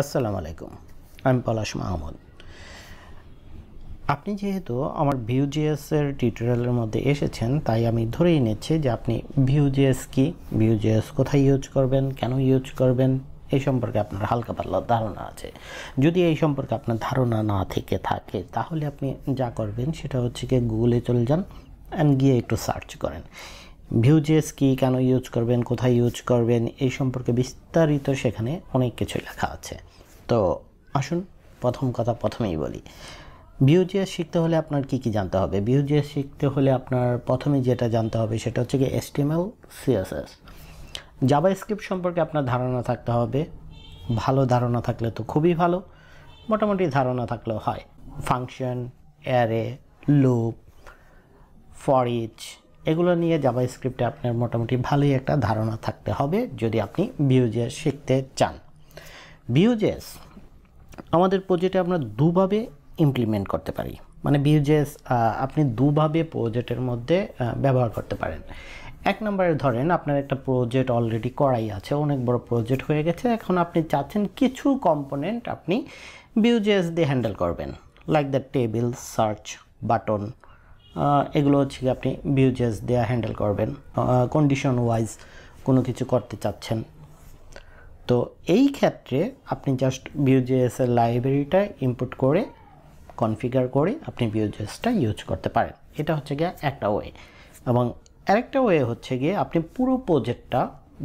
আসসালামু আলাইকুম, আমি পলাশ মাহমুদ। আপনি যেহেতু আমার ভিউ.js এর টিউটোরিয়ালের মধ্যে এসেছেন, তাই আমি ধরেই নিচ্ছি যে আপনি ভিউ.js কি, ভিউ.js কোথায় ইউজ করবেন, কেন ইউজ করবেন এই সম্পর্কে আপনার হালকা পাতলা ধারণা আছে। যদি এই সম্পর্কে আপনার ধারণা না থেকে থাকে, তাহলে আপনি যা করবেন সেটা হচ্ছে কি গুগলে চলে যান অ্যান্ড গিয়ে একটু সার্চ করেন ভিউ.js কি, কেন ইউজ করবেন, কোথায় ইউজ করবেন এই সম্পর্কে বিস্তারিত সেখানে অনেক কিছু লেখা আছে। তো আসুন প্রথম কথা প্রথমেই বলি, ভিউ.js শিখতে হলে আপনার কি কি জানতে হবে। ভিউ.js শিখতে হলে আপনার প্রথমে যেটা জানতে হবে সেটা হচ্ছে কি HTML, CSS, জাভাস্ক্রিপ্ট সম্পর্কে আপনার ধারণা থাকতে হবে। ভালো ধারণা থাকলে তো খুবই ভালো, মোটামুটি ধারণা থাকলেও হয়। Function, array, loop, for each এগুলো নিয়ে জাভাস্ক্রিপ্টে আপনার মোটামুটি ভালোই একটা ধারণা থাকতে হবে যদি আপনি ভিউ.js শিখতে চান। ভিউ.js আমাদের প্রজেক্টে আমরা দুভাবে ইমপ্লিমেন্ট করতে পারি, মানে ভিউ.js আপনি দুভাবে প্রজেক্টের মধ্যে ব্যবহার করতে পারেন। এক নম্বরে ধরেন আপনার একটা প্রজেক্ট অলরেডি করাই আছে, অনেক বড় প্রজেক্ট হয়ে গেছে, এখন আপনি চাচ্ছেন কিছু কম্পোনেন্ট আপনি ভিউ.js দিয়ে হ্যান্ডেল করবেন, like the table, search, button, এগুলো হচ্ছে কি আপনি ভিউ.js দিয়ে হ্যান্ডেল করবেন। কন্ডিশন ওয়াইজ কোনো কিছু করতে চাচ্ছেন, তো এই ক্ষেত্রে আপনি জাস্ট ভিউ.js এর লাইব্রেরিটা ইনপুট করে কনফিগার করে আপনি ভিউ.jsটা ইউজ করতে পারেন। এটা হচ্ছে গিয়ে একটা ওয়ে। এবং আরেকটা ওয়ে হচ্ছে গিয়ে আপনি পুরো প্রজেক্টটা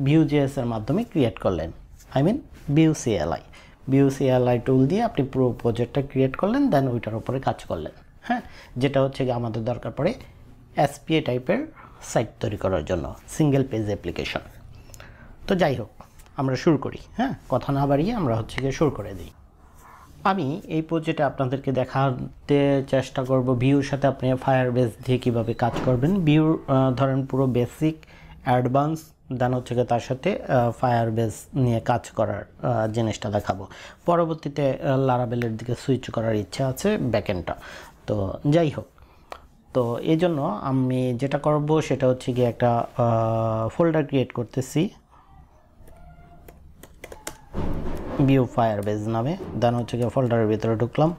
ভিউ.js এর মাধ্যমে ক্রিয়েট করলেন, আই মিন ভিউ.cli টুল দিয়ে আপনি পুরো প্রজেক্টটা ক্রিয়েট করলেন, দেন ওইটার উপরে কাজ করলেন। হ্যাঁ, যেটা হচ্ছে গিয়ে আমাদের দরকার পড়ে SPA টাইপের সাইট তৈরি করার জন্য, সিঙ্গেল পেজ অ্যাপ্লিকেশন। তো যাই হোক, আমরা শুরু করি। হ্যাঁ, কথা না বাড়িয়ে আমরা হচ্ছে গিয়ে শুরু করে দিই। আমি এই প্রজেক্টে আপনাদেরকে দেখাতে চেষ্টা করব ভিউর সাথে আপনি ফায়ারবেস দিয়ে কীভাবে কাজ করবেন। ভিউ ধরেন পুরো বেসিক, অ্যাডভান্স, দেন হচ্ছে গিয়ে তার সাথে ফায়ারবেস নিয়ে কাজ করার জিনিসটা দেখাবো। পরবর্তীতে লারাভেলের দিকে সুইচ করার ইচ্ছা আছে, ব্যাকএন্ডটা। তো যাই হোক, তো এই জন্য আমি যেটা করব সেটা হচ্ছে গিয়ে একটা ফোল্ডার ক্রিয়েট করতেছি ভিউ ফায়ারবেস নামে, দেন হচ্ছে গিয়ে ফোল্ডারের ভিতরে ঢুকলাম।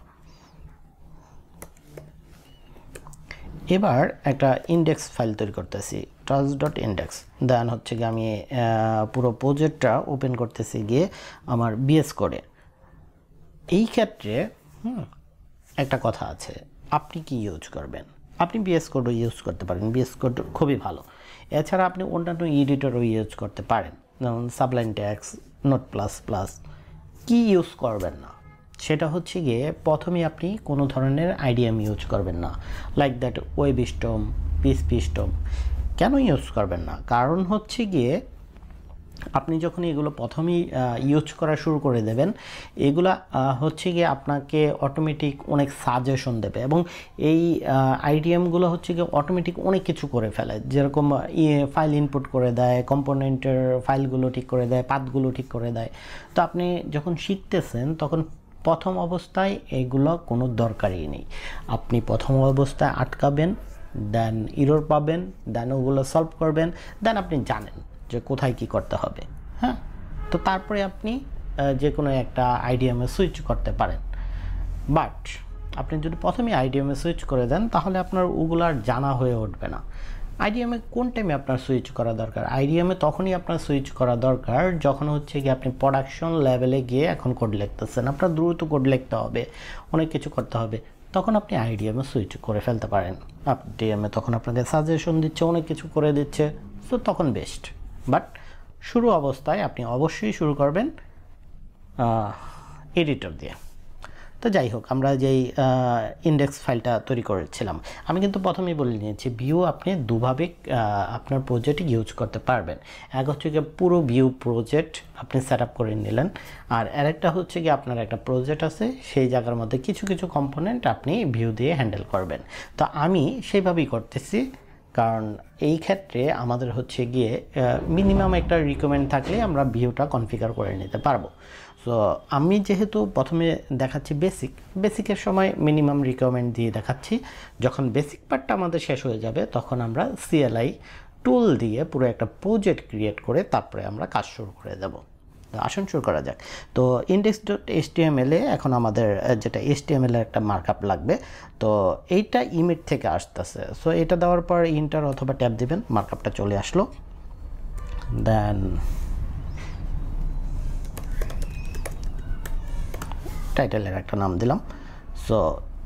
এবার একটা ইন্ডেক্স ফাইল তৈরি করতেছি, trust.index। দেন হচ্ছে গিয়ে আমি পুরো প্রজেক্টটা ওপেন করতেছি গিয়ে আমার বিএস কোডে। এই ক্ষেত্রে একটা কথা আছে, আপনি কি ইউজ করবেন। আপনি বিএস কোডও ইউজ করতে পারেন, বিএস কোড খুবই ভালো। এছাড়া আপনি অন্যান্য এডিটরও ইউজ করতে পারেন, যেমন Sublime text, note plus plus. কি ইউজ করবেন না সেটা হচ্ছে গিয়ে প্রথমে আপনি কোনো ধরনের আইডিএম ইউজ করবেন না, like that WebStorm, PHPStorm. কেন ইউজ করবেন না? কারণ হচ্ছে গিয়ে আপনি যখন এগুলো প্রথমেই ইউজ করা শুরু করে দেবেন, এগুলা হচ্ছে গিয়ে আপনাকে অটোমেটিক অনেক সাজেশন দেবে, এবং এই আইডিএমগুলো হচ্ছে গিয়ে অটোমেটিক অনেক কিছু করে ফেলে, যেরকম ফাইল ইনপুট করে দেয়, কম্পোনেন্টের ফাইলগুলো ঠিক করে দেয়, পাথগুলো ঠিক করে দেয়। তো আপনি যখন শিখতেছেন তখন প্রথম অবস্থায় এগুলো কোনো দরকারই নেই। আপনি প্রথম অবস্থায় আটকাবেন, দেন এরর পাবেন, দেন ওগুলো সলভ করবেন, দেন আপনি জানেন যে কোথায় কি করতে হবে। হ্যাঁ, তো তারপরে আপনি যে কোনো একটা আইডিএমে সুইচ করতে পারেন। বাট আপনি যদি প্রথমে আইডিএমে সুইচ করে দেন, তাহলে আপনার ওগুলার জানা হয়ে উঠবে না। আইডিএমে কোন টাইমে আপনার সুইচ করা দরকার? আইডিএমে তখনই আপনার সুইচ করা দরকার যখন হচ্ছে গিয়ে আপনি প্রোডাকশন লেভেলে গিয়ে এখন কোড লিখতেছেন, আপনার দ্রুত কোড লিখতে হবে, অনেক কিছু করতে হবে, তখন আপনি আইডিএমে সুইচ করে ফেলতে পারেন। আইডিএমে তখন আপনাকে সাজেশন দিচ্ছে, অনেক কিছু করে দিচ্ছে, তো তখন বেস্ট। বাট শুরু অবস্থায় আপনি অবশ্যই শুরু করবেন এডিটর দিয়ে। তো যাই হোক, আমরা যেই ইন্ডেক্স ফাইলটা তৈরি করেছিলাম, আমি কিন্তু প্রথমেই বলে নিয়েছি ভিউ আপনি দুভাবে আপনার প্রজেক্টে ইউজ করতে পারবেন। এক হচ্ছে গিয়ে পুরো ভিউ প্রজেক্ট আপনি সেট আপ করে নিলেন, আর আরেকটা হচ্ছে গিয়ে আপনার একটা প্রজেক্ট আছে, সেই জায়গার মধ্যে কিছু কিছু কম্পোনেন্ট আপনি ভিউ দিয়ে হ্যান্ডেল করবেন। তো আমি সেইভাবেই করতেছি, কারণ এই ক্ষেত্রে আমাদের হচ্ছে গিয়ে মিনিমাম একটা রিকমেন্ড থাকলে আমরা ভিউটা কনফিগার করে নিতে পারবো। সো আমি যেহেতু প্রথমে দেখাচ্ছি বেসিকের সময় মিনিমাম রিকমেন্ড দিয়ে দেখাচ্ছি, যখন বেসিক পার্টটা আমাদের শেষ হয়ে যাবে তখন আমরা CLI টুল দিয়ে পুরো একটা প্রজেক্ট ক্রিয়েট করে তারপরে আমরা কাজ শুরু করে দেব। তো আসুন শুরু করা যাক। তো index.html এ এখন আমাদের যেটা html এর একটা মার্কআপ লাগবে, তো এইটা ইমেজ থেকে আসতেছে। সো এটা দেওয়ার পর ইন্টার অথবা ট্যাব দিবেন, মার্কআপটা চলে আসলো। দেন টাইটেলের একটা নাম দিলাম। সো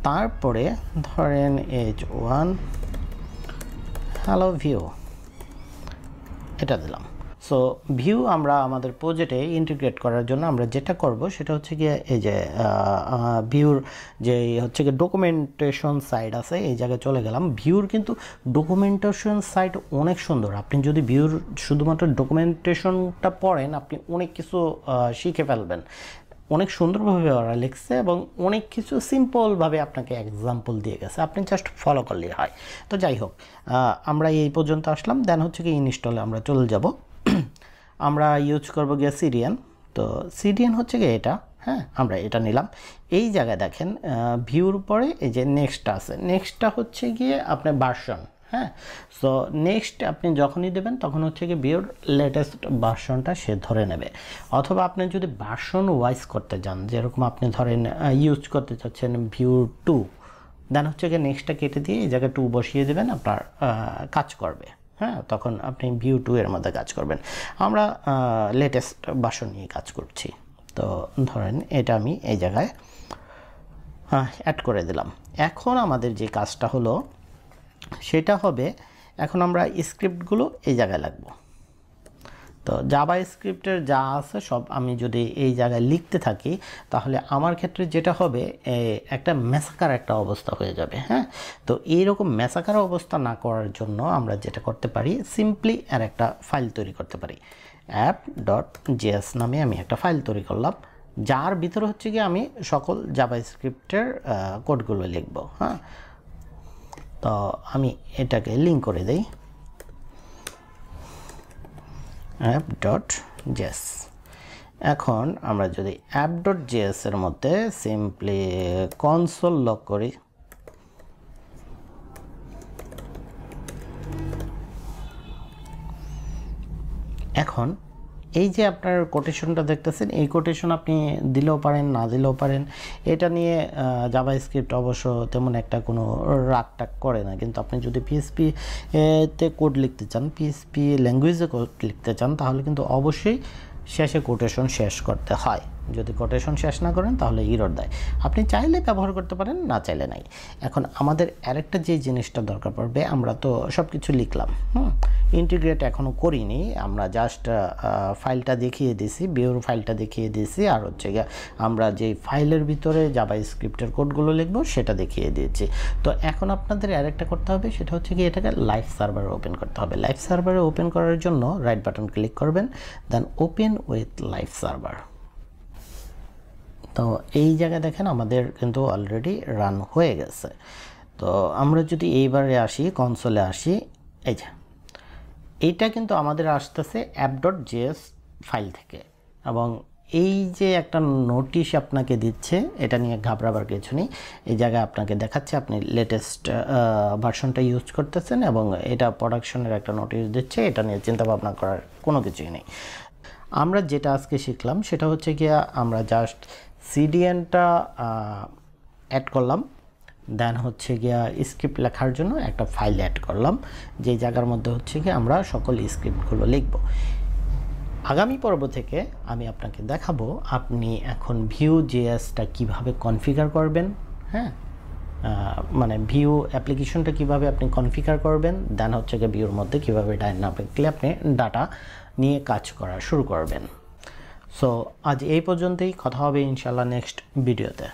তারপরে ধরেন h1 হ্যালো ভিউ এটা দিলাম। সো ভিউ আমরা আমাদের প্রজেক্টে ইন্টিগ্রেট করার জন্য আমরা যেটা করব সেটা হচ্ছে গিয়ে এই যে ভিউর যে হচ্ছে গিয়ে ডকুমেন্টেশন সাইট আছে, এই জায়গায় চলে গেলাম। ভিউর কিন্তু ডকুমেন্টেশন সাইট অনেক সুন্দর। আপনি যদি ভিউর শুধুমাত্র ডকুমেন্টেশনটা পড়েন, আপনি অনেক কিছু শিখে ফেলবেন। অনেক সুন্দরভাবে ওরা লিখছে এবং অনেক কিছু সিম্পলভাবে আপনাকে এক্সাম্পল দিয়ে গেছে, আপনি জাস্ট ফলো করলেই হয়। তো যাই হোক, আমরা এই পর্যন্ত আসলাম। দেন হচ্ছে কি ইনস্টলে আমরা চলে যাব। আমরা ইউজ করব গিয়ে CDN। তো CDN হচ্ছে গিয়ে এটা, হ্যাঁ, আমরা এটা নিলাম। এই জায়গায় দেখেন ভিউর পরে এই যে নেক্সট আছে, নেক্সটটা হচ্ছে গিয়ে আপনার ভার্সন। হ্যাঁ, সো নেক্সট আপনি যখনই দেবেন তখন হচ্ছে কি ভিউর লেটেস্ট ভার্সনটা সে ধরে নেবে। অথবা আপনি যদি ভার্সন ওয়াইজ করতে যান, যেরকম আপনি ধরেন ইউজ করতে চাচ্ছেন ভিউ 2, দেন হচ্ছে কি নেক্সটটা কেটে দিয়ে এই জায়গায় 2 বসিয়ে দেবেন, আপনার কাজ করবে। হ্যাঁ, তখন আপনি ভিউ 2 এর মধ্যে কাজ করবেন। আমরা লেটেস্ট ভার্সন নিয়ে কাজ করছি। তো ধরেন এটা আমি এই জায়গায় অ্যাড করে দিলাম। এখন আমাদের যে কাজটা হলো সেটা হবে, এখন আমরা স্ক্রিপ্টগুলো এই জায়গায় লাগবো। তো জাভা স্ক্রিপ্টের যা আছে সব আমি যদি এই জায়গায় লিখতে থাকি, তাহলে আমার ক্ষেত্রে যেটা হবে একটা ম্যাসাকার একটা অবস্থা হয়ে যাবে। হ্যাঁ, তো এইরকম ম্যাসাকার অবস্থা না করার জন্য আমরা যেটা করতে পারি, সিম্পলি আর একটা ফাইল তৈরি করতে পারি। app.js নামে আমি একটা ফাইল তৈরি করলাম, যার ভিতরে হচ্ছে কি আমি সকল জাভা স্ক্রিপ্টের কোডগুলো লিখব। হ্যাঁ, তো আমি এটাকে লিঙ্ক করে দেই app.js। এখন আমরা যদি app.js এর মধ্যে সিম্পলি কনসোল লগ করি, এখন এই যে আপনার কোটেশনটা দেখতেছেন, এই কোটেশন আপনি দিলেও পারেন, না দিলেও পারেন। এটা নিয়ে জাভা স্ক্রিপ্ট অবশ্য তেমন একটা কোনো রাগটাগ করে না, কিন্তু আপনি যদি পিএইচপি তে কোড লিখতে চান, পিএইচপি ল্যাঙ্গুয়েজে কোড লিখতে চান, তাহলে কিন্তু অবশ্যই শেষে কোটেশন শেষ করতে হয়। যদি কোটেশন শেষ না করেন তাহলে ইরর দেয়। আপনি চাইলে ব্যবহার করতে পারেন, না চাইলে নাই। এখন আমাদের আরেকটা যে জিনিসটা দরকার পড়বে, আমরা তো সব কিছু লিখলাম, ইন্টিগ্রেট এখনও করিনি, আমরা জাস্ট ফাইলটা দেখিয়ে দিয়েছি, ভিউর ফাইলটা দেখিয়ে দিয়েছি, আর হচ্ছে গিয়ে আমরা যে ফাইলের ভিতরে জাভা স্ক্রিপ্টের কোডগুলো লিখবো সেটা দেখিয়ে দিয়েছি। তো এখন আপনাদের আরেকটা করতে হবে, সেটা হচ্ছে কি এটাকে লাইভ সার্ভারে ওপেন করতে হবে। লাইভ সার্ভারে ওপেন করার জন্য রাইট বাটন ক্লিক করবেন, then open with live server. তো এই জায়গায় দেখেন আমাদের কিন্তু অলরেডি রান হয়ে গেছে। তো আমরা যদি এইবারে আসি, কনসোলে আসি, এই যে এইটা কিন্তু আমাদের আসতেছে app.js ফাইল থেকে, এবং এই যে একটা নোটিশ আপনাকে দিচ্ছে, এটা নিয়ে ঘাবড়াবার কিছু নেই। এই জায়গায় আপনাকে দেখাচ্ছে আপনি লেটেস্ট ভার্সনটা ইউজ করতেছেন এবং এটা প্রোডাকশনের একটা নোটিশ দিচ্ছে, এটা নিয়ে চিন্তা ভাবনা করার কোনো কিছুই নেই। আমরা যেটা আজকে শিখলাম সেটা হচ্ছে গিয়া আমরা জাস্ট CDNটা অ্যাড করলাম, দেন হচ্ছে গিয়া স্ক্রিপ্ট লেখার জন্য একটা ফাইল অ্যাড করলাম, যে জায়গার মধ্যে হচ্ছে গিয়ে আমরা সকল স্ক্রিপ্টগুলো লিখব। আগামী পর্ব থেকে আমি আপনাকে দেখাবো আপনি এখন Vue.js-টা কীভাবে কনফিগার করবেন। হ্যাঁ, মানে ভিউ অ্যাপ্লিকেশনটা কীভাবে আপনি কনফিগার করবেন, দেন হচ্ছে গিয়ে ভিউর মধ্যে কীভাবে ডাইনামিকলি আপনি ডাটা নিয়ে কাজ করা শুরু করবেন। সো আজ এই পর্যন্তই, কথা হবে ইনশাল্লাহ নেক্সট ভিডিওতে।